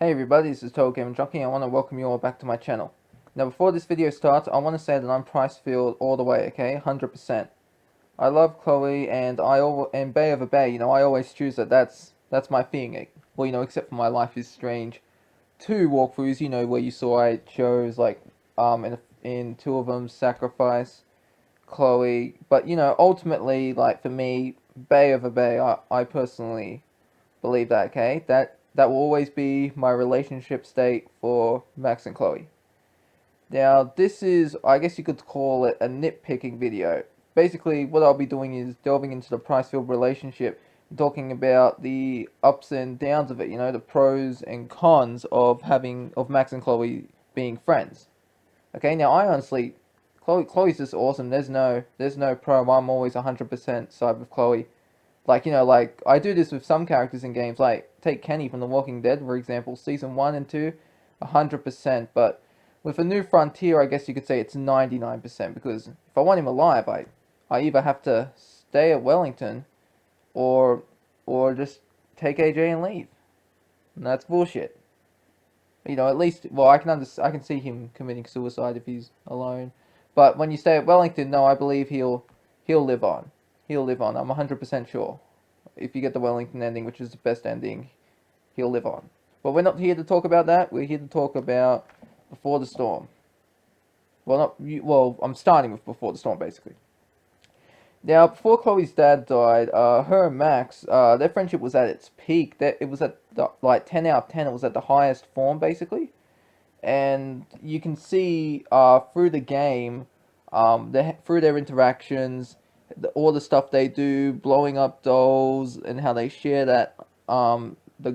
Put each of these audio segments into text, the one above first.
Hey everybody, this is TotalGamerJunkie and I want to welcome you all back to my channel. Now before this video starts, I want to say that I'm Pricefield all the way, okay? 100%. I love Chloe and and Bay over Bay, I always choose that's my thing. Well, except for my Life is Strange 2 walkthroughs, where you saw I chose like in two of them Sacrifice, Chloe, but ultimately like for me, Bay over Bay, I personally believe that, okay? That will always be my relationship state for Max and Chloe. Now, this is, I guess you could call it a nitpicking video. Basically, what I'll be doing is delving into the Pricefield relationship, talking about the ups and downs of it, the pros and cons of Max and Chloe being friends. Okay, now I honestly, Chloe's just awesome. There's no pro. I'm always 100% side with Chloe. Like, like, I do this with some characters in games, like, take Kenny from The Walking Dead, for example, Season 1 and 2, 100%, but with a New Frontier, I guess you could say it's 99%, because if I want him alive, I either have to stay at Wellington, or, or just take AJ and leave, and that's bullshit. At least, well, I can see him committing suicide if he's alone, but when you stay at Wellington, no, I believe he'll live on. He'll live on. I'm 100% sure. If you get the Wellington ending, which is the best ending, he'll live on. But we're not here to talk about that. We're here to talk about Before the Storm. Well, I'm starting with Before the Storm, basically. Now, before Chloe's dad died, her and Max, their friendship was at its peak. It was at like 10 out of 10. It was at the highest form, basically. And you can see through the game, through their interactions, all the stuff they do, blowing up dolls, and how they share the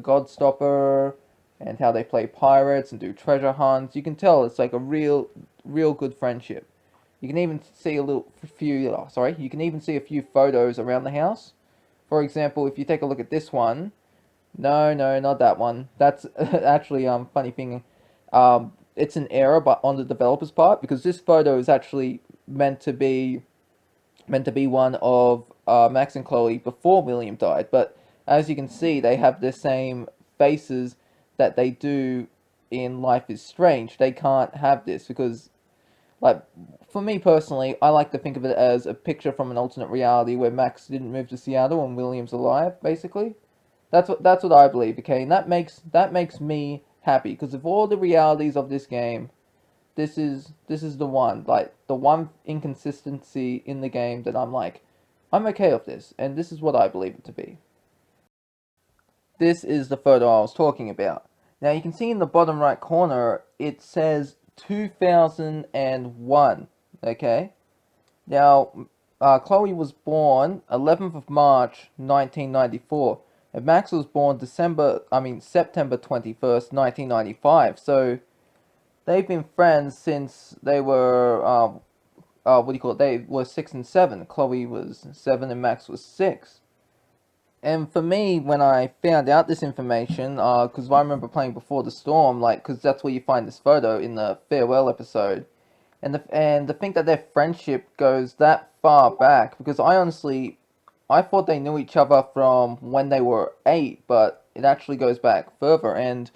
God Stopper, and how they play pirates and do treasure hunts. You can tell it's like a real good friendship. You can even see you can even see a few photos around the house. For example, if you take a look at this one, no, not that one. That's actually funny thing. It's an error, but on the developer's part, because this photo is actually meant to be one of Max and Chloe before William died. But as you can see, they have the same faces that they do in Life is Strange. They can't have this because, like, for me personally, I like to think of it as a picture from an alternate reality where Max didn't move to Seattle and William's alive. Basically, that's what I believe. Okay, and that makes me happy because of all the realities of this game, this is the one, like the one inconsistency in the game that I'm like, I'm okay with this, and this is what I believe it to be. This is the photo I was talking about. Now you can see in the bottom right corner it says 2001. Okay. Now Chloe was born 11th of March 1994, and Max was born September 21st, 1995. So they've been friends since they were what do you call it? They were 6 and 7. Chloe was 7 and Max was 6. And for me, when I found out this information, because I remember playing Before the Storm, like, because that's where you find this photo in the farewell episode, and to think that their friendship goes that far back, because I thought they knew each other from when they were 8, but it actually goes back further, and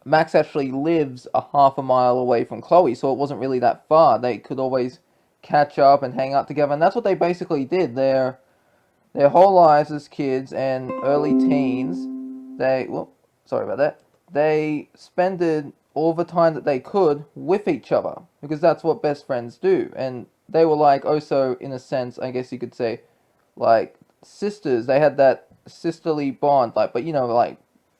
Max actually lives a half a mile away from Chloe, so it wasn't really that far. They could always catch up and hang out together, and that's what they basically did. Their whole lives as kids and early teens, sorry about that. They spended all the time that they could with each other because that's what best friends do. And they were like also in a sense, I guess you could say, like sisters. They had that sisterly bond, like, but like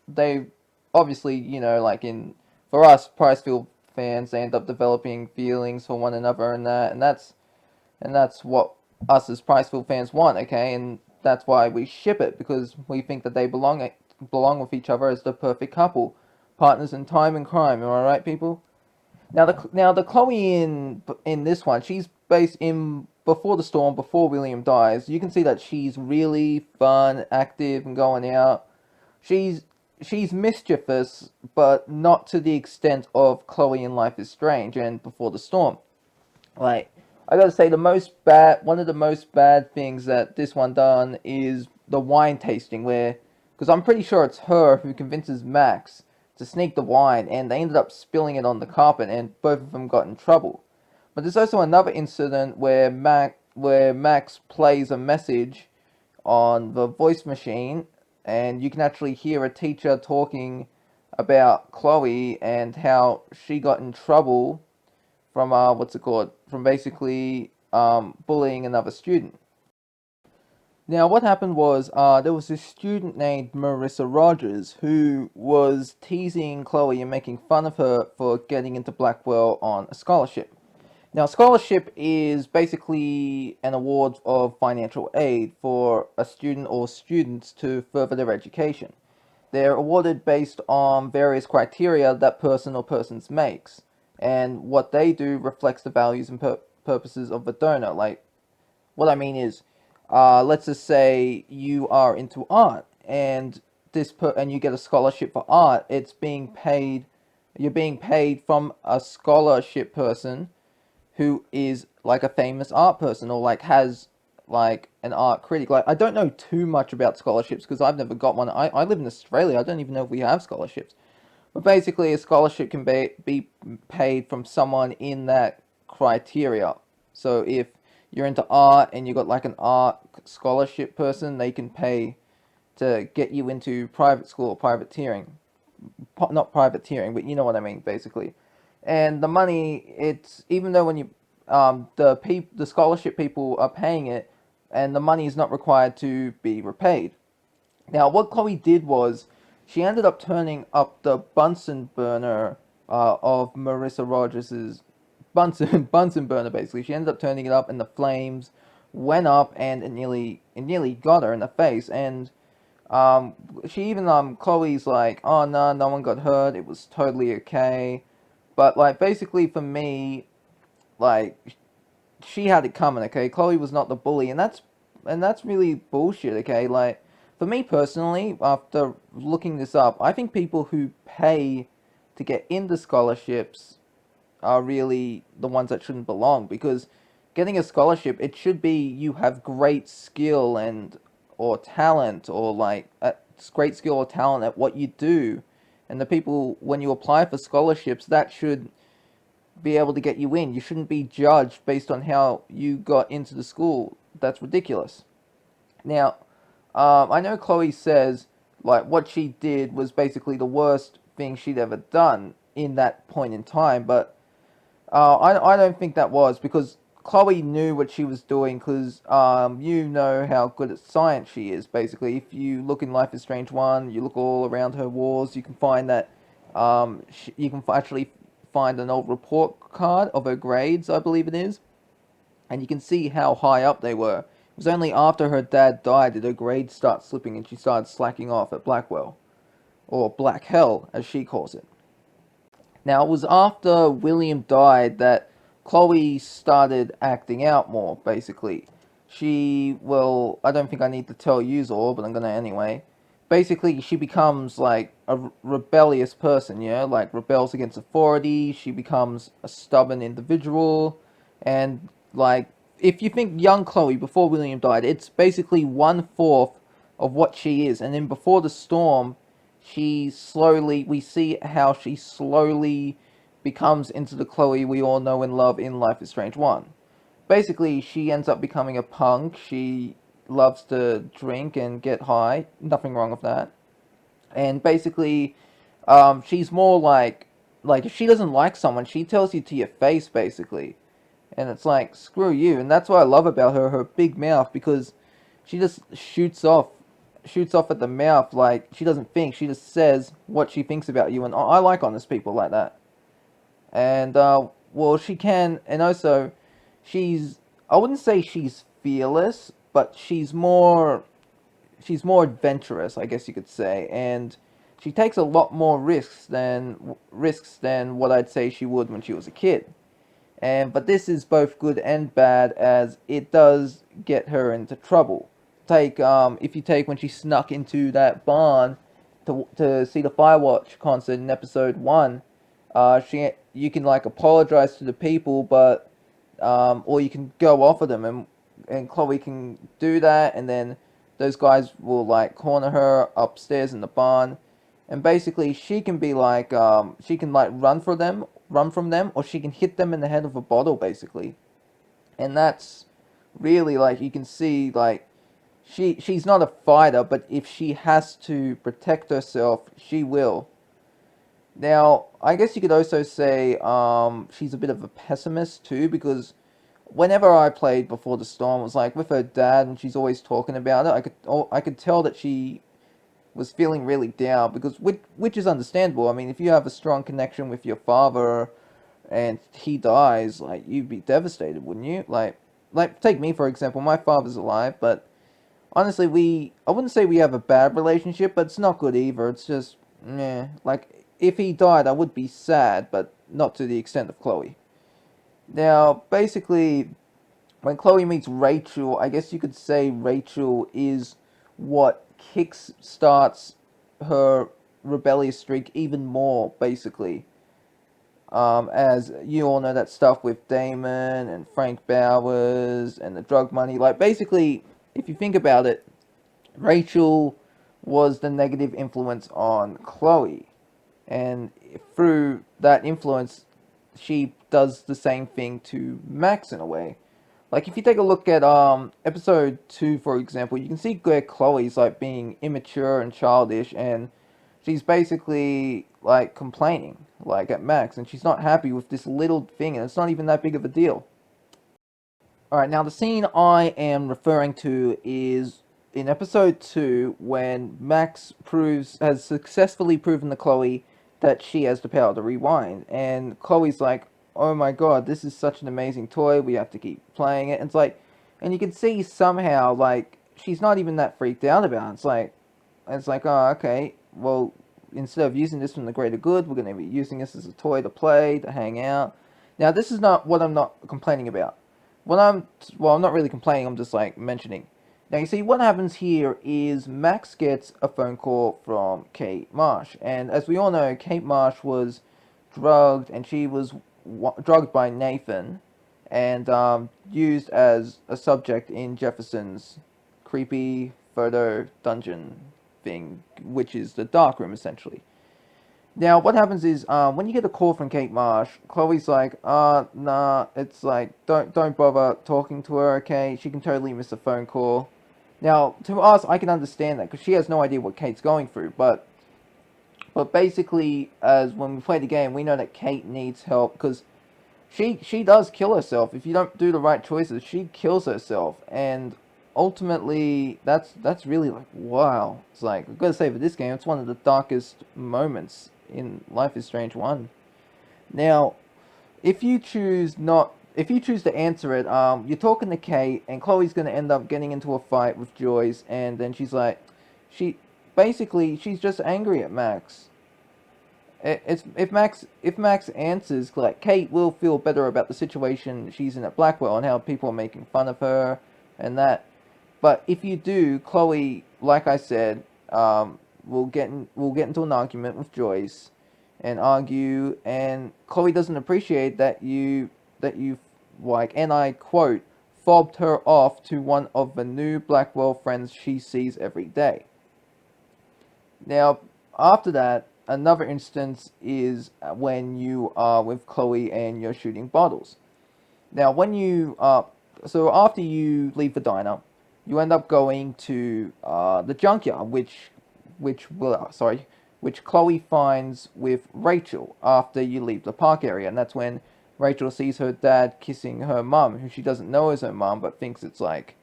they obviously, like in for us Pricefield fans, they end up developing feelings for one another and that's what us as Pricefield fans want, okay? And that's why we ship it because we think that they belong with each other as the perfect couple, partners in time and crime. Am I right, people? Now the Chloe in this one, she's based in Before the Storm, before William dies. You can see that she's really fun, active, and going out. She's she's mischievous, but not to the extent of Chloe in Life is Strange and Before the Storm. Like, I gotta say, one of the most bad things that this one done is the wine tasting, because I'm pretty sure it's her who convinces Max to sneak the wine, and they ended up spilling it on the carpet, and both of them got in trouble. But there's also another incident where Max plays a message on the voice machine, and you can actually hear a teacher talking about Chloe and how she got in trouble from from basically bullying another student. Now, what happened was there was this student named Marissa Rogers who was teasing Chloe and making fun of her for getting into Blackwell on a scholarship. Now, a scholarship is basically an award of financial aid for a student or students to further their education. They're awarded based on various criteria that person or persons makes, and what they do reflects the values and purposes of the donor. Like, what I mean is, let's just say you are into art, and and you get a scholarship for art. It's being paid. You're being paid from a scholarship person who is like a famous art person or like has like an art critic. Like, I don't know too much about scholarships because I've never got one. I live in Australia. I don't even know if we have scholarships. But basically, a scholarship can be paid from someone in that criteria. So if you're into art and you got like an art scholarship person, they can pay to get you into private school or privateering. Not privateering, but you know what I mean, basically. And the money, it's even though when you the scholarship people are paying it, and the money is not required to be repaid. Now, what Chloe did was she ended up turning up the Bunsen burner of Marissa Rogers's Bunsen burner. Basically, she ended up turning it up, and the flames went up, and it nearly got her in the face. And she even Chloe's like, oh no, no one got hurt. It was totally okay. But like basically for me, like she had it coming. Okay, Chloe was not the bully, and that's really bullshit. Okay, like for me personally, after looking this up, I think people who pay to get into scholarships are really the ones that shouldn't belong because getting a scholarship, it should be you have great skill and or talent or like great skill or talent at what you do, and the people when you apply for scholarships that should be able to get you in. You shouldn't be judged based on how you got into the school. That's ridiculous. Now, I know Chloe says like what she did was basically the worst thing she'd ever done in that point in time, but I don't think that was because Chloe knew what she was doing because you know how good at science she is. Basically, if you look in Life is Strange 1, you look all around her walls, you can find that you can actually find an old report card of her grades, I believe it is, and you can see how high up they were. It was only after her dad died did her grades start slipping and she started slacking off at Blackwell, or Black Hell as she calls it. Now, it was after William died that Chloe started acting out more, basically. Well, I don't think I need to tell you all, but I'm gonna anyway. Basically, she becomes like a rebellious person, yeah? Like, rebels against authority, she becomes a stubborn individual, and like, if you think young Chloe before William died, it's basically 1/4 of what she is, and then before the storm, we see how she slowly becomes into the Chloe we all know and love in Life is Strange 1. Basically, she ends up becoming a punk. She loves to drink and get high. Nothing wrong with that. And basically, she's more like if she doesn't like someone, she tells you to your face, basically. And it's like, screw you. And that's what I love about her, her big mouth, because she just shoots off at the mouth. Like, she doesn't think, she just says what she thinks about you. And I like honest people like that. And well, she can, and also she's, I wouldn't say she's fearless, but she's more adventurous, I guess you could say. And she takes a lot more risks than what I'd say she would when she was a kid. And but this is both good and bad, as it does get her into trouble. If you take when she snuck into that barn to see the Firewatch concert in episode 1, she you can like apologize to the people, but or you can go off of them, and Chloe can do that, and then those guys will like corner her upstairs in the barn, and basically she can be like, she can like run from them, or she can hit them in the head with a bottle, basically. And that's really, like, you can see, like, she's not a fighter, but if she has to protect herself, she will. Now, I guess you could also say she's a bit of a pessimist too, because whenever I played Before the Storm, it was like with her dad, and she's always talking about it. I could tell that she was feeling really down, because which is understandable. I mean, if you have a strong connection with your father and he dies, like, you'd be devastated, wouldn't you? Like take me for example. My father's alive, but honestly, I wouldn't say we have a bad relationship, but it's not good either. It's just, meh. Like, if he died, I would be sad, but not to the extent of Chloe. Now, basically, when Chloe meets Rachel, I guess you could say Rachel is what kicks starts her rebellious streak even more, basically. As you all know, that stuff with Damon and Frank Bowers and the drug money. Like, basically, if you think about it, Rachel was the negative influence on Chloe, and through that influence, she does the same thing to Max in a way. Like, if you take a look at episode 2, for example, you can see where Chloe's like being immature and childish, and she's basically like complaining like at Max, and she's not happy with this little thing, and it's not even that big of a deal. Alright, now the scene I am referring to is in episode 2, when Max has successfully proven to Chloe that she has the power to rewind. And Chloe's like, oh my god, this is such an amazing toy, we have to keep playing it. And it's like, and you can see somehow, like, she's not even that freaked out about it. It's like, oh, okay, well, instead of using this for the greater good, we're going to be using this as a toy to play, to hang out. Now, this is not what I'm not complaining about. Well, I'm not really complaining, I'm just like mentioning. Now, you see, what happens here is Max gets a phone call from Kate Marsh. And as we all know, Kate Marsh was drugged, and she was drugged by Nathan and used as a subject in Jefferson's creepy photo dungeon thing, which is the dark room, essentially. Now, what happens is, when you get a call from Kate Marsh, Chloe's like, nah, it's like, don't bother talking to her, okay? She can totally miss a phone call. Now, to us, I can understand that, because she has no idea what Kate's going through, but basically, as when we play the game, we know that Kate needs help, because she does kill herself. If you don't do the right choices, she kills herself, and ultimately, that's really like, wow. It's like, I've got to say, for this game, it's one of the darkest moments in Life is Strange 1. Now, if you choose to answer it, you're talking to Kate, and Chloe's gonna end up getting into a fight with Joyce, and then she's like, she's just angry at Max. If Max answers, like, Kate will feel better about the situation she's in at Blackwell and how people are making fun of her and that. But if you do, Chloe, like I said, will get into an argument with Joyce and argue, and Chloe doesn't appreciate that you like, and I quote, fobbed her off to one of the new Blackwell friends she sees every day. Now, after that, another instance is when you are with Chloe and you're shooting bottles. Now, so after you leave the diner, you end up going to the junkyard, which Chloe finds with Rachel after you leave the park area, and that's when Rachel sees her dad kissing her mum, who she doesn't know is her mum, but thinks it's like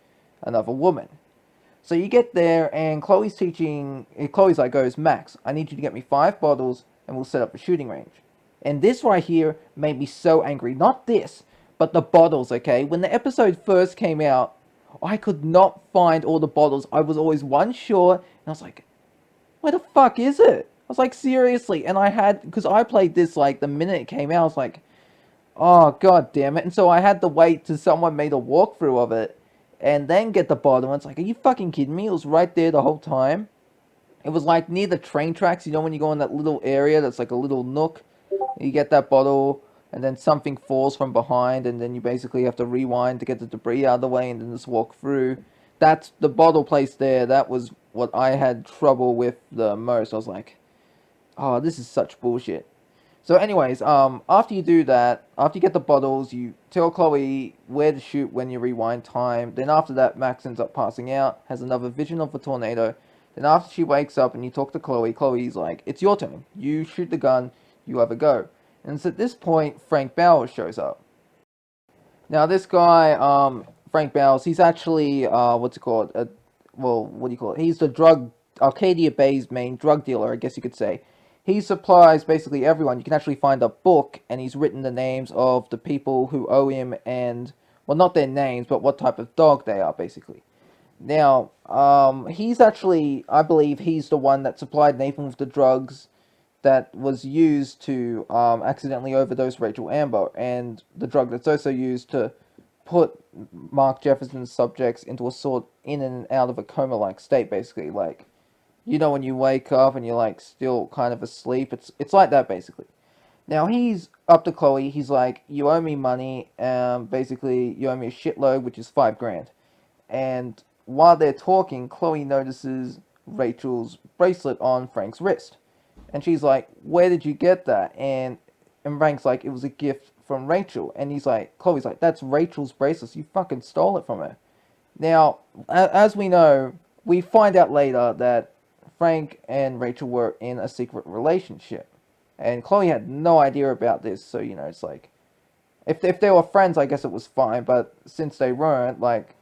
another woman. So you get there, and Chloe's like, goes, Max, I need you to get me 5 bottles, and we'll set up a shooting range. And this right here made me so angry. Not this, but the bottles, okay? When the episode first came out, I could not find all the bottles. I was always one short, and I was like, where the fuck is it? I was like, seriously. And because I played this like the minute it came out, I was like, oh, god damn it. And so I had to wait till someone made a walkthrough of it and then get the bottle. And it's like, are you fucking kidding me? It was right there the whole time. It was like near the train tracks, you know, when you go in that little area that's like a little nook. You get that bottle, and then something falls from behind, and then you basically have to rewind to get the debris out of the way and then just walk through. That's the bottle place there. That was what I had trouble with the most. I was like, Oh, this is such bullshit. So, anyways, after you do that, after you get the bottles, you tell Chloe where to shoot when you rewind time. Then after that, Max ends up passing out, has another vision of a tornado. Then after she wakes up and you talk to Chloe, Chloe's like, "It's your turn. You shoot the gun. You have a go." And it's at this point Frank Bowers shows up. Now this guy, Frank Bowers, he's actually what's it called? Well, what do you call it? He's the drug Arcadia Bay's main drug dealer, I guess you could say. He supplies basically everyone. You can actually find a book, and he's written the names of the people who owe him, and well, not their names, but what type of dog they are, basically. Now, he's actually, I believe, he's the one that supplied Nathan with the drugs that was used to accidentally overdose Rachel Amber, and the drug that's also used to put Mark Jefferson's subjects into a sort in and out of a coma-like state, basically. Like, you know, when you wake up and you're like still kind of asleep, it's like that basically. Now he's up to Chloe. He's like, "You owe me money. Basically, you owe me a shitload, which is 5 grand." And while they're talking, Chloe notices Rachel's bracelet on Frank's wrist. And she's like, "Where did you get that?" And Frank's like, "It was a gift from Rachel." And he's like, Chloe's like, "That's Rachel's bracelet. You fucking stole it from her." Now, as we know, we find out later that Frank and Rachel were in a secret relationship. And Chloe had no idea about this, so, you know, it's like, if they were friends, I guess it was fine, but since they weren't, like,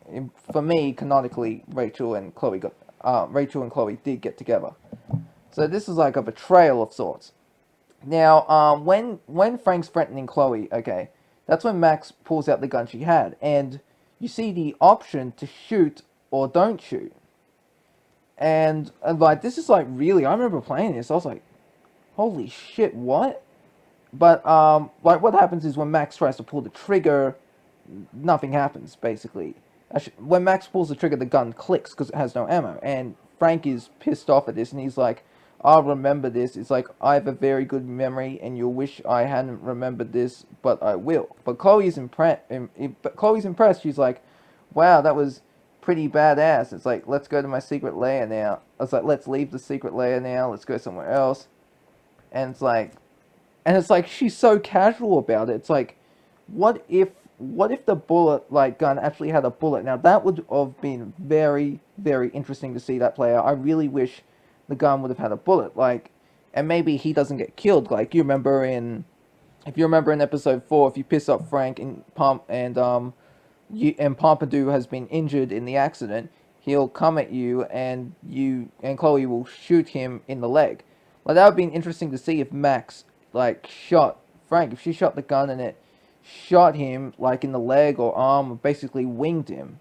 for me, canonically, Rachel and Chloe did get together. So this is like a betrayal of sorts. Now, when Frank's threatening Chloe, okay, that's when Max pulls out the gun she had, and you see the option to shoot or don't shoot. And like this is like really, I remember playing this. I was like, holy shit, what? But like what happens is when Max tries to pull the trigger, nothing happens basically. When Max pulls the trigger, the gun clicks because it has no ammo, and Frank is pissed off at this, and he's like, "I'll remember this." It's like, "I have a very good memory, and you'll wish I hadn't remembered this, but I will." But Chloe's impressed. She's like, "Wow, that was pretty badass." It's like, "Let's go to my secret lair now." I was like, "Let's leave the secret lair now. Let's go somewhere else." And it's like she's so casual about it. It's like, what if the bullet like gun actually had a bullet? Now that would have been very very interesting to see that play out. I really wish the gun would have had a bullet. Like, and maybe he doesn't get killed. Like you remember in if you remember in episode 4, if you piss off Frank and Pompidou has been injured in the accident, he'll come at you and Chloe will shoot him in the leg. Like that would be interesting to see if Max like shot Frank. If she shot the gun and it shot him like in the leg or arm, or basically winged him.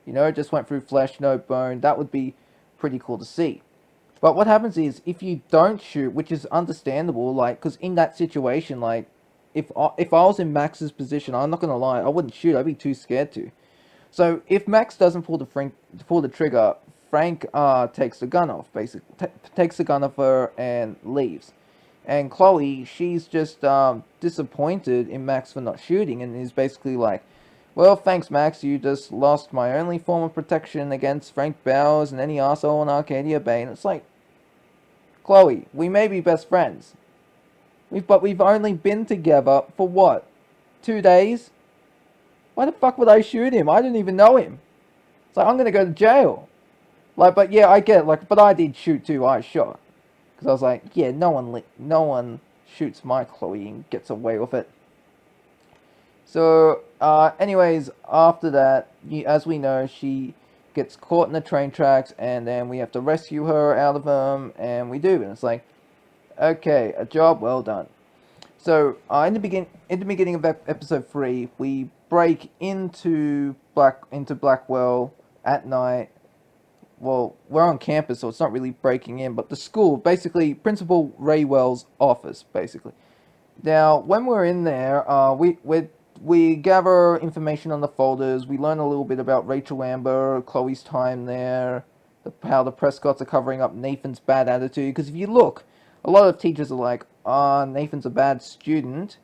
You know, it just went through flesh, no bone. That would be pretty cool to see. But what happens is if you don't shoot, which is understandable, like because in that situation, like if I was in Max's position, I'm not gonna lie, I wouldn't shoot. I'd be too scared to. So if Max doesn't pull the trigger, Frank takes the gun off, basically takes the gun off her and leaves. And Chloe, she's just disappointed in Max for not shooting, and is basically like, "Well, thanks, Max. You just lost my only form of protection against Frank Bowers and any asshole in Arcadia Bay." And it's like, Chloe, we may be best friends, but we've only been together for what, 2 days? Why the fuck would I shoot him? I didn't even know him. It's like I'm gonna go to jail. Like, but yeah, I get it, like, but I did shoot too. I shot because I was like, yeah, no one shoots my Chloe and gets away with it. So, anyways, after that, as we know, she gets caught in the train tracks, and then we have to rescue her out of them, and we do, and it's like, okay, a job well done. So, in the beginning of episode 3, we break into Blackwell at night. Well, we're on campus, so it's not really breaking in, but the school, basically, Principal Raywell's office, basically. Now, when we're in there, we gather information on the folders. We learn a little bit about Rachel Amber, Chloe's time there, how the Prescotts are covering up Nathan's bad attitude. Because if you look, a lot of teachers are like, Nathan's a bad student.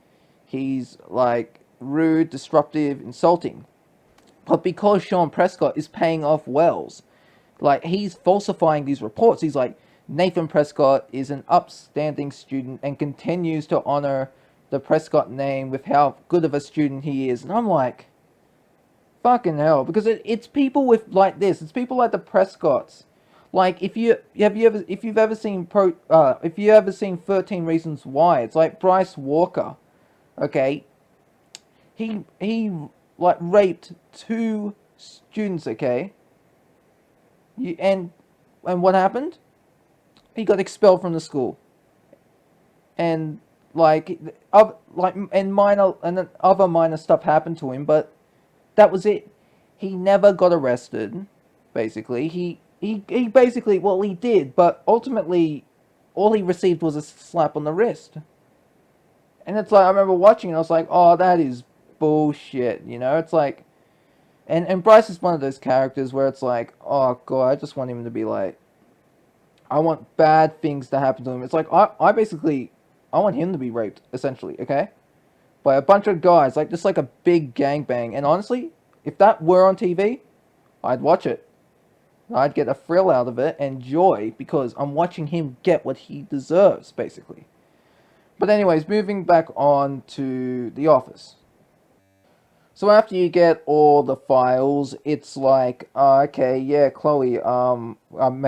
He's like rude, disruptive, insulting. But because Sean Prescott is paying off Wells, like he's falsifying these reports. He's like, Nathan Prescott is an upstanding student and continues to honor the Prescott name with how good of a student he is. And I'm like, fucking hell, because it's people with like this. It's people like the Prescotts. Like if you've ever seen if you ever seen 13 Reasons Why, it's like Bryce Walker. Okay, he like raped two students. Okay, you, and what happened? He got expelled from the school, and and then other minor stuff happened to him, but that was it. He never got arrested. Basically, he basically, well, he did, but ultimately, all he received was a slap on the wrist. And it's like I remember watching it. I was like, oh, that is bullshit. You know, it's like, and Bryce is one of those characters where it's like, oh god, I just want him to be like, I want bad things to happen to him. It's like I basically, I want him to be raped essentially. Okay, by a bunch of guys, like just like a big gangbang. And honestly, if that were on TV, I'd watch it. I'd get a thrill out of it and joy because I'm watching him get what he deserves, basically. But anyways, moving back on to The Office. So after you get all the files, it's like, okay, yeah, Chloe,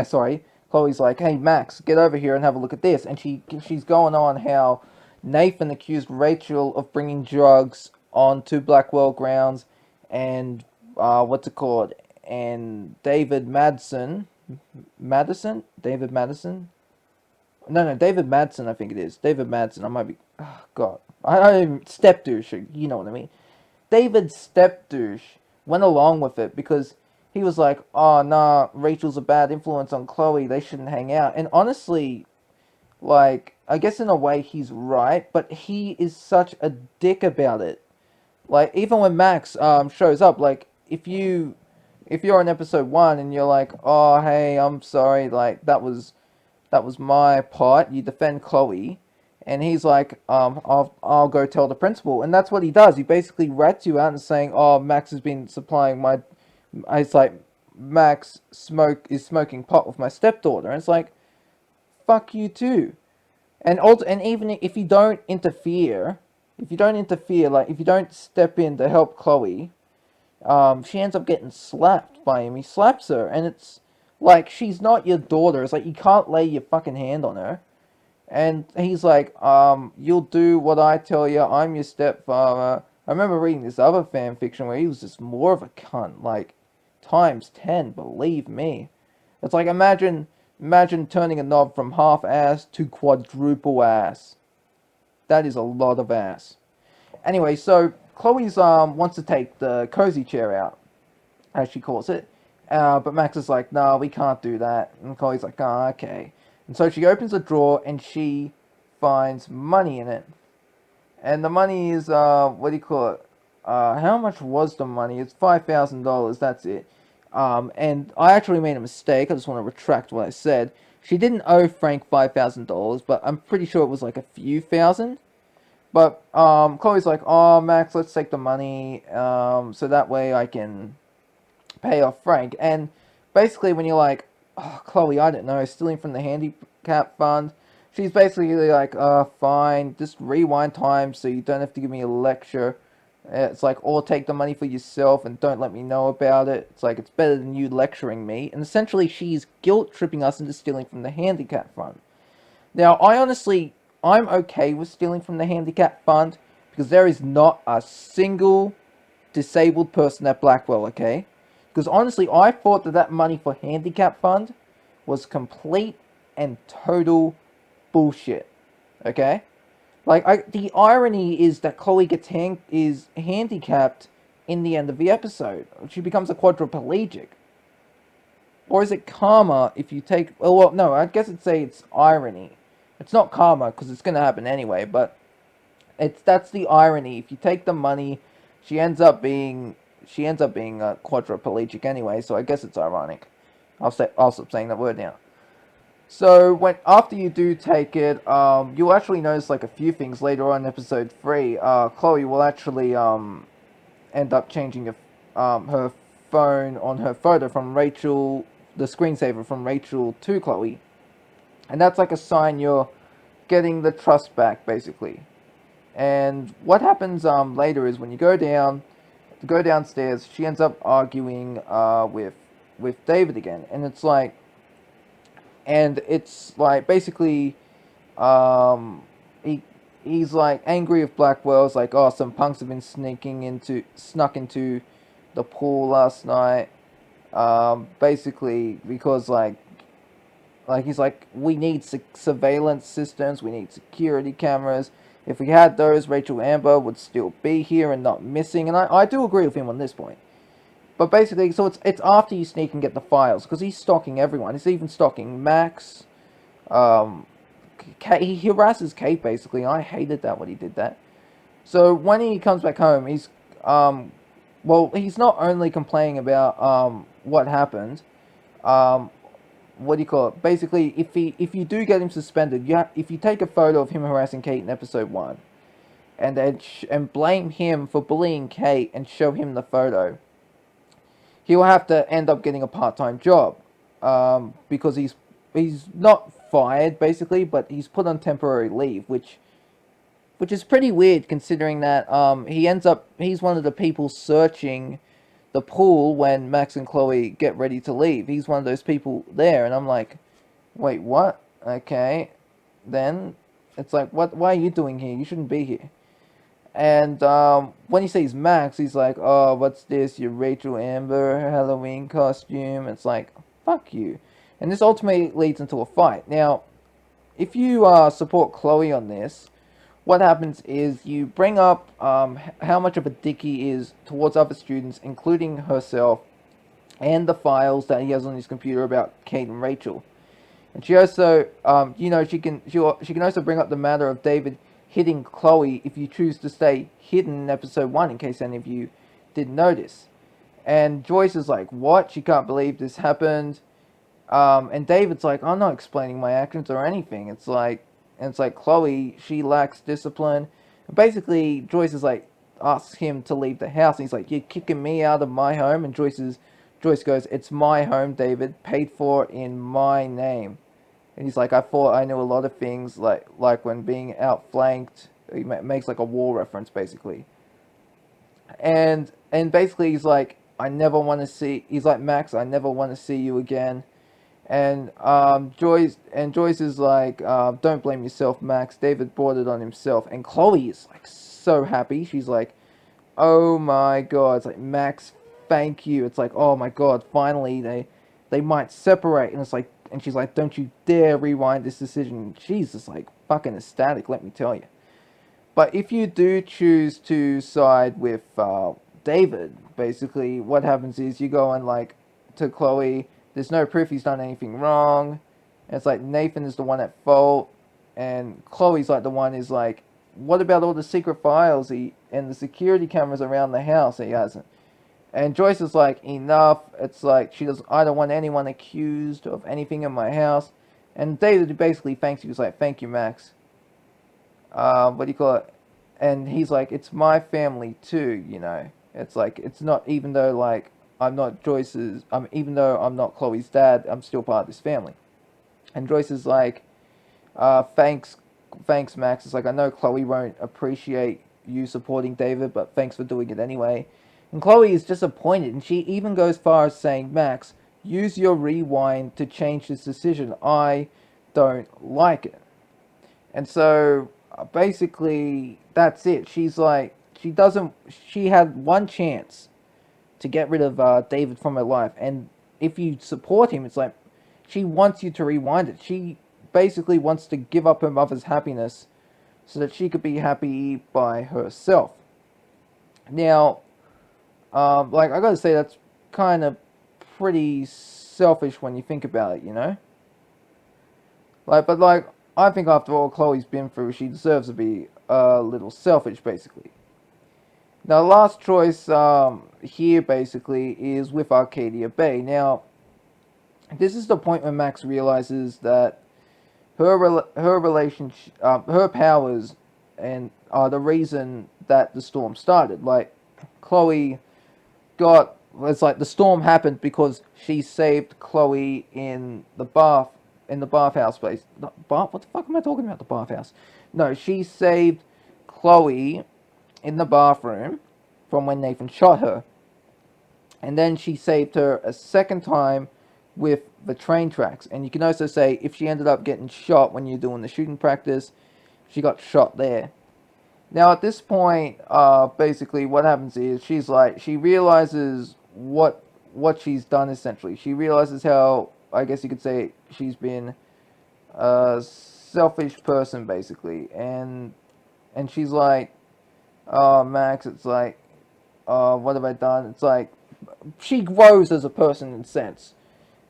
sorry, Chloe's like, hey, Max, get over here and have a look at this. And she's going on how Nathan accused Rachel of bringing drugs onto Blackwell grounds, and, what's it called? And David Madison? No, David Madsen, I think it is. David Madsen, I might be, oh, God. I don't even, step douche, you know what I mean. David Stepdouche went along with it because he was like, oh, nah, Rachel's a bad influence on Chloe. They shouldn't hang out. And honestly, like, I guess in a way he's right, but he is such a dick about it. Like, even when Max shows up, like, if you're on episode 1 and you're like, oh, hey, I'm sorry, like, that was my part. You defend Chloe, and he's like, I'll go tell the principal, and that's what he does. He basically rats you out and saying, oh, Max has been supplying my. It's like Max is smoking pot with my stepdaughter, and it's like, fuck you too. And also, and even if you don't interfere, like if you don't step in to help Chloe, she ends up getting slapped by him. He slaps her, and it's like she's not your daughter. It's like you can't lay your fucking hand on her. And he's like, you'll do what I tell you. I'm your stepfather. I remember reading this other fan fiction where he was just more of a cunt, like times 10. Believe me. It's like imagine turning a knob from half ass to quadruple ass. That is a lot of ass. Anyway, so Chloe's wants to take the cozy chair out, as she calls it. But Max is like, no, we can't do that. And Chloe's like, oh, okay. And so she opens a drawer and she finds money in it. And the money is, what do you call it? How much was the money? It's $5,000, that's it. And I actually made a mistake. I just want to retract what I said. She didn't owe Frank $5,000, but I'm pretty sure it was like a few thousand. But Chloe's like, oh, Max, let's take the money, so that way I can pay off Frank. And basically, when you're like, oh, Chloe, I don't know, stealing from the handicap fund, she's basically like, fine, just rewind time so you don't have to give me a lecture. It's like, or take the money for yourself and don't let me know about it. It's like, it's better than you lecturing me. And essentially, she's guilt tripping us into stealing from the handicap fund. Now, I'm okay with stealing from the handicap fund because there is not a single disabled person at Blackwell, okay? Because honestly, I thought that money for handicap fund was complete and total bullshit, okay? Like, the irony is that Chloe is handicapped in the end of the episode. She becomes a quadriplegic. Or is it karma if you take... Well, no, I guess I'd say it's irony. It's not karma, because it's going to happen anyway, but that's the irony. If you take the money, she ends up being a quadriplegic anyway, so I guess it's ironic. I'll stop saying that word now. So after you do take it, you'll actually notice like a few things later on in episode 3. Chloe will actually end up changing her phone on her photo from Rachel, the screensaver from Rachel to Chloe. and that's like a sign you're getting the trust back, basically. And what happens later is when you go downstairs, she ends up arguing with David again, and it's like basically um, he he's like angry with Blackwell. It's like, oh, some punks have been snuck into the pool last night. Basically because he's like, we need surveillance systems, we need security cameras. If we had those, Rachel Amber would still be here and not missing. And I do agree with him on this point. But basically, so it's after you sneak and get the files, because he's stalking everyone. He's even stalking Max. Um, he harasses Kate, basically. I hated that when he did that. So when he comes back home, um, he's not only complaining about what happened, um, what do you call it? Basically, if you do get him suspended, if you take a photo of him harassing Kate in episode 1, and then and blame him for bullying Kate and show him the photo, he will have to end up getting a part-time job, because he's not fired basically, but he's put on temporary leave, which is pretty weird considering that he's one of the people searching the pool when Max and Chloe get ready to leave. He's one of those people there, and I'm like, wait, what? Okay, then it's like, what? Why are you doing here? You shouldn't be here. And when he sees Max, he's like, oh, what's this? Your Rachel Amber Halloween costume? It's like, fuck you. And this ultimately leads into a fight. Now, if you support Chloe on this, what happens is you bring up how much of a dick he is towards other students, including herself, and the files that he has on his computer about Kate and Rachel. And she also, she can also bring up the matter of David hitting Chloe if you choose to stay hidden in episode 1, in case any of you didn't notice. And Joyce is like, what? She can't believe this happened. And David's like, I'm not explaining my actions or anything. It's like Chloe, she lacks discipline. And basically, Joyce is like, asks him to leave the house. And he's like, you're kicking me out of my home. And Joyce goes, it's my home, David, paid for in my name. And he's like, I thought I knew a lot of things, like when being outflanked. He makes like a war reference, basically. And basically, he's like, I never want to see. He's like, Max, I never want to see you again. And Joyce is like, don't blame yourself, Max. David brought it on himself. And Chloe is like so happy. She's like, oh my god. It's like, Max, thank you. It's like, oh my god, finally they might separate. And it's like, and she's like, don't you dare rewind this decision. She's just like fucking ecstatic, let me tell you. But if you do choose to side with David, basically what happens is you go and like to Chloe. There's no proof he's done anything wrong. And it's like Nathan is the one at fault, and Chloe's like the one is like, what about all the secret files and the security cameras around the house he hasn't? And Joyce is like, enough. It's like I don't want anyone accused of anything in my house. And David basically thanks you. He's like, thank you, Max. What do you call it? And he's like, it's my family too, you know. It's like, it's not, even though like even though I'm not Chloe's dad, I'm still part of this family. And Joyce is like, thanks, Max. It's like, I know Chloe won't appreciate you supporting David, but thanks for doing it anyway. And Chloe is disappointed, and she even goes far as saying, Max, use your rewind to change this decision. I don't like it. And so basically, that's it. She's like, she had one chance to get rid of David from her life, and if you support him, it's like she wants you to rewind it. She basically wants to give up her mother's happiness so that she could be happy by herself. Now, like I gotta say, that's kind of pretty selfish when you think about it, you know. But I think after all Chloe's been through, she deserves to be a little selfish, basically. Now, last choice here basically is with Arcadia Bay. Now, this is the point where Max realizes that her relationship, her powers, and are the reason that the storm started. Like, Chloe it's like the storm happened because she saved Chloe in the bath in the bathhouse place. What the fuck am I talking about? The bathhouse? No, she saved Chloe in the bathroom from when Nathan shot her, and then she saved her a second time with the train tracks. And you can also say if she ended up getting shot when you're doing the shooting practice, she got shot there. Now at this point, basically what happens is she realizes what she's done essentially. She realizes how, I guess you could say, she's been a selfish person basically, and she's like, oh Max, it's like, what have I done? It's like she grows as a person in a sense.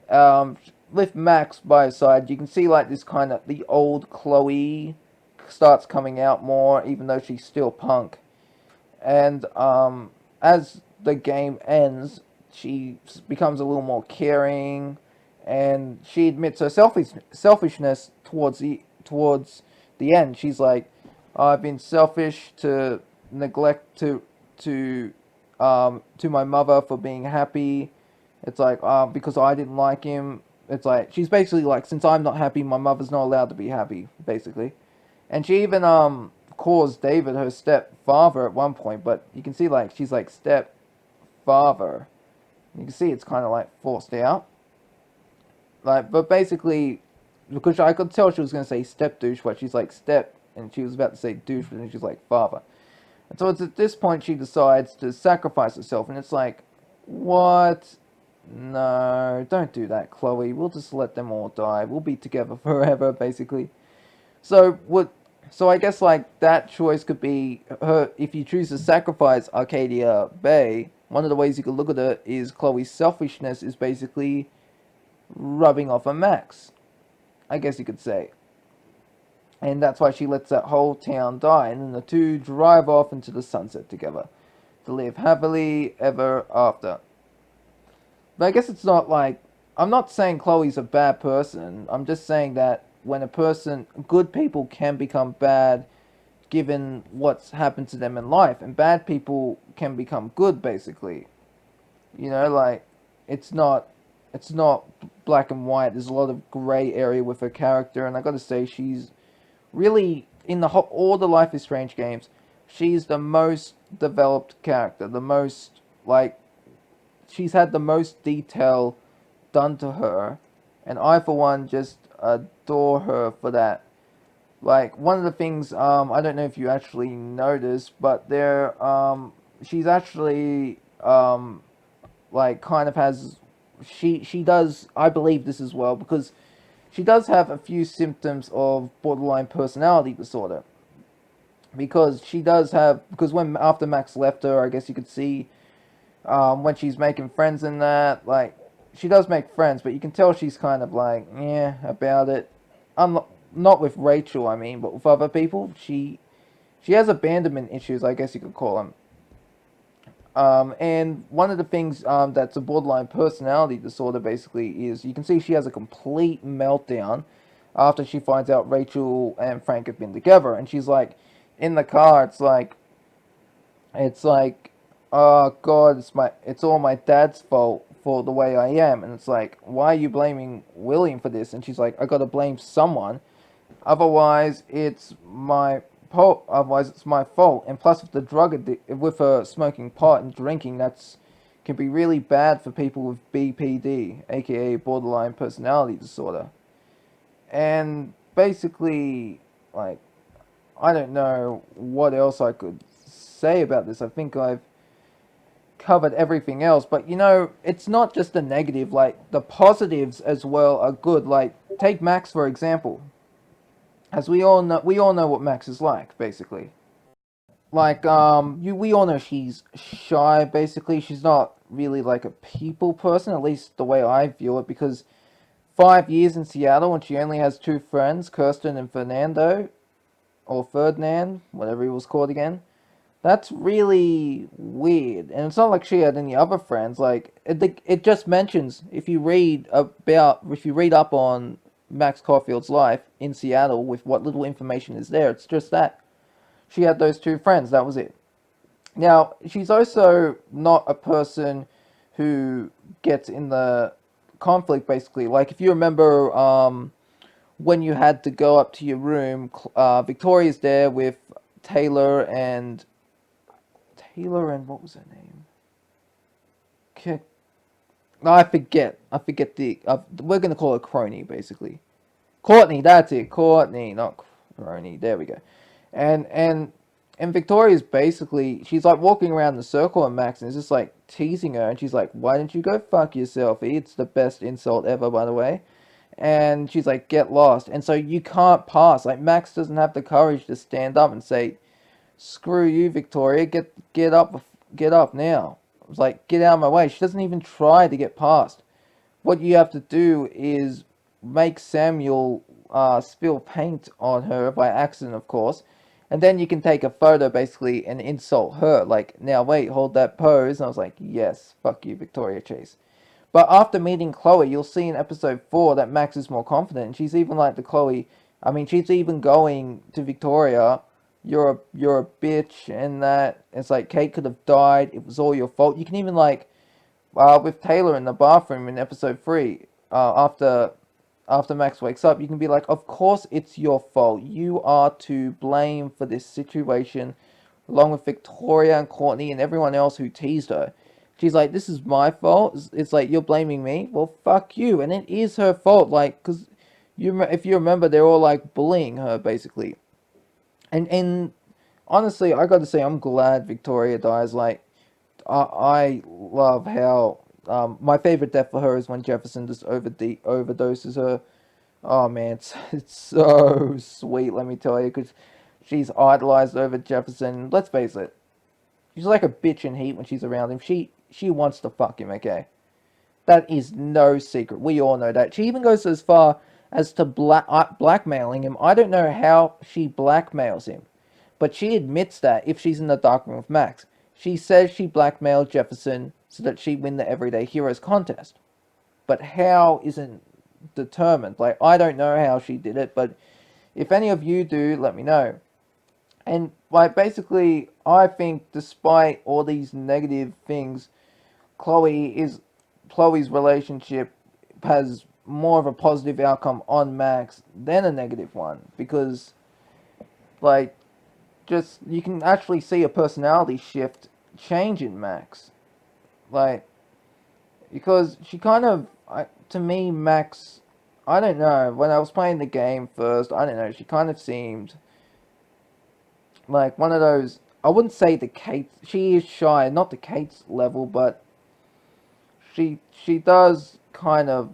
Um, with Max by his side, you can see like this kind of the old Chloe starts coming out more, even though she's still punk. And as the game ends, she becomes a little more caring, and she admits her selfishness towards the end. She's like, I've been selfish to neglect to my mother for being happy. It's like, because I didn't like him. It's like she's basically like, since I'm not happy, my mother's not allowed to be happy, basically. And she even calls David her stepfather at one point, but you can see like she's like stepfather. You can see it's kind of like forced out. Like, but basically, because I could tell she was gonna say step douche, but she's like step, and she was about to say douche, but then she's like father. And so it's at this point she decides to sacrifice herself, and it's like, what? No, don't do that, Chloe. We'll just let them all die. We'll be together forever, basically. So what? So I guess like that choice could be her. If you choose to sacrifice Arcadia Bay, one of the ways you could look at it is Chloe's selfishness is basically rubbing off on Max. I guess you could say. And that's why she lets that whole town die, and then the two drive off into the sunset together to live happily ever after. But I guess it's not like, I'm not saying Chloe's a bad person. I'm just saying that when a person, good people can become bad given what's happened to them in life, and bad people can become good basically. You know, like it's not black and white. There's a lot of gray area with her character, and I got to say she's really in all the Life is Strange games, she's the most developed character, the most like she's had the most detail done to her, and I for one just adore her for that. Like one of the things, I don't know if you actually noticed, but she's actually like kind of has, she does, I believe this as well, because she does have a few symptoms of borderline personality disorder. Because when after Max left her, I guess you could see when she's making friends in that, like she does make friends, but you can tell she's kind of like, yeah, about it. Not with Rachel, I mean, but with other people, she has abandonment issues, I guess you could call them. And one of the things that's a borderline personality disorder basically is you can see she has a complete meltdown after she finds out Rachel and Frank have been together, and she's like in the car. It's like, oh God, it's all my dad's fault for the way I am, and it's like, why are you blaming William for this? And she's like, I gotta blame someone, otherwise it's my fault. And plus, with the with her smoking pot and drinking, that's can be really bad for people with BPD, aka borderline personality disorder. And basically, like, I don't know what else I could say about this. I think I've covered everything else, but you know, it's not just the negative, like the positives as well are good. Like take Max for example. As we all know what Max is like, basically. Like, we all know she's shy, basically. She's not really like a people person, at least the way I view it, because 5 years in Seattle and she only has two friends, Kirsten and Fernando, or Ferdinand, whatever he was called again. That's really weird. And it's not like she had any other friends. Like, it just mentions, if you read up on Max Caulfield's life in Seattle with what little information is there, it's just that. She had those two friends, that was it. Now, she's also not a person who gets in the conflict, basically. Like, if you remember, when you had to go up to your room, Victoria's there with Taylor and what was her name? K- No, I forget. I forget the. We're gonna call her Crony, basically. Courtney, that's it. Courtney, not Crony. There we go. And and and Victoria's basically, she's like walking around the circle, and Max is just like teasing her, and she's like, "Why don't you go fuck yourself?" It's the best insult ever, by the way. And she's like, "Get lost." And so you can't pass. Like Max doesn't have the courage to stand up and say, "Screw you, Victoria. Get up now." I was like, "Get out of my way." She doesn't even try to get past. What you have to do is make Samuel spill paint on her by accident, of course, and then you can take a photo basically and insult her. Like, now wait, hold that pose. And I was like, yes, fuck you, Victoria Chase. But after meeting Chloe, you'll see in episode 4 that Max is more confident. And she's even like the Chloe. I mean, she's even going to Victoria. You're a bitch, and that it's like Kate could have died. It was all your fault. You can even like with Taylor in the bathroom in episode 3, after Max wakes up, you can be like, of course it's your fault. You are to blame for this situation, along with Victoria and Courtney and everyone else who teased her. She's like, this is my fault. It's like, you're blaming me. Well, fuck you. And it is her fault. Like, because if you remember, they're all like bullying her basically. And honestly, I got to say, I'm glad Victoria dies. Like, I love how my favorite death for her is when Jefferson just overdoses her. Oh man, it's so sweet. Let me tell you, because she's idolized over Jefferson. Let's face it, she's like a bitch in heat when she's around him. She wants to fuck him. Okay, that is no secret. We all know that. She even goes as far as to blackmailing him. I don't know how she blackmails him, but she admits that if she's in the dark room with Max. She says she blackmailed Jefferson so that she'd win the Everyday Heroes contest. But how isn't determined. Like, I don't know how she did it, but if any of you do, let me know. And, like, basically, I think despite all these negative things, Chloe's relationship has more of a positive outcome on Max than a negative one, because like just you can actually see a personality shift change in Max, like because she kind of to me Max, I don't know, when I was playing the game first, I don't know, she kind of seemed like one of those, I wouldn't say the Kate, she is shy, not the Kate's level, but she does kind of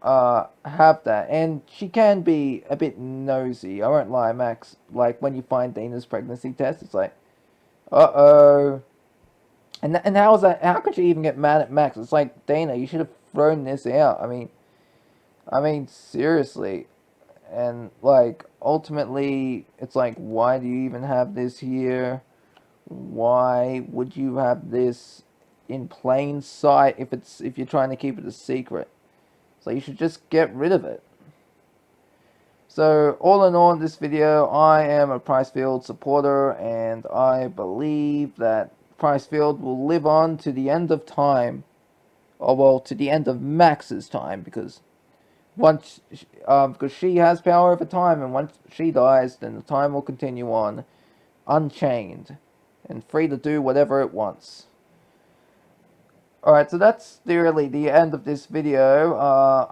have that, and she can be a bit nosy. I won't lie, Max. Like when you find Dana's pregnancy test, it's like, uh oh. And how is that? How could you even get mad at Max? It's like, Dana, you should have thrown this out. I mean seriously. And like ultimately, it's like, why do you even have this here? Why would you have this in plain sight if you're trying to keep it a secret? So you should just get rid of it. So all in all, in this video, I am a Pricefield supporter, and I believe that Pricefield will live on to the end of time, or well, to the end of Max's time, because because she has power over time, and once she dies, then the time will continue on, unchained, and free to do whatever it wants. Alright, so that's really the end of this video.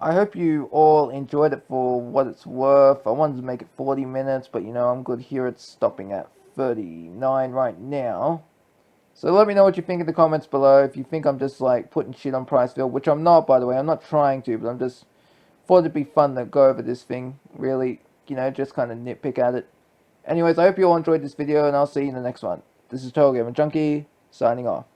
I hope you all enjoyed it for what it's worth. I wanted to make it 40 minutes, but you know, I'm good here. It's stopping at 39 right now. So let me know what you think in the comments below. If you think I'm just like putting shit on Pricefield, which I'm not, by the way. I'm not trying to, but I'm just thought it'd be fun to go over this thing. Really, you know, just kind of nitpick at it. Anyways, I hope you all enjoyed this video, and I'll see you in the next one. This is TotalGamerJunkie, signing off.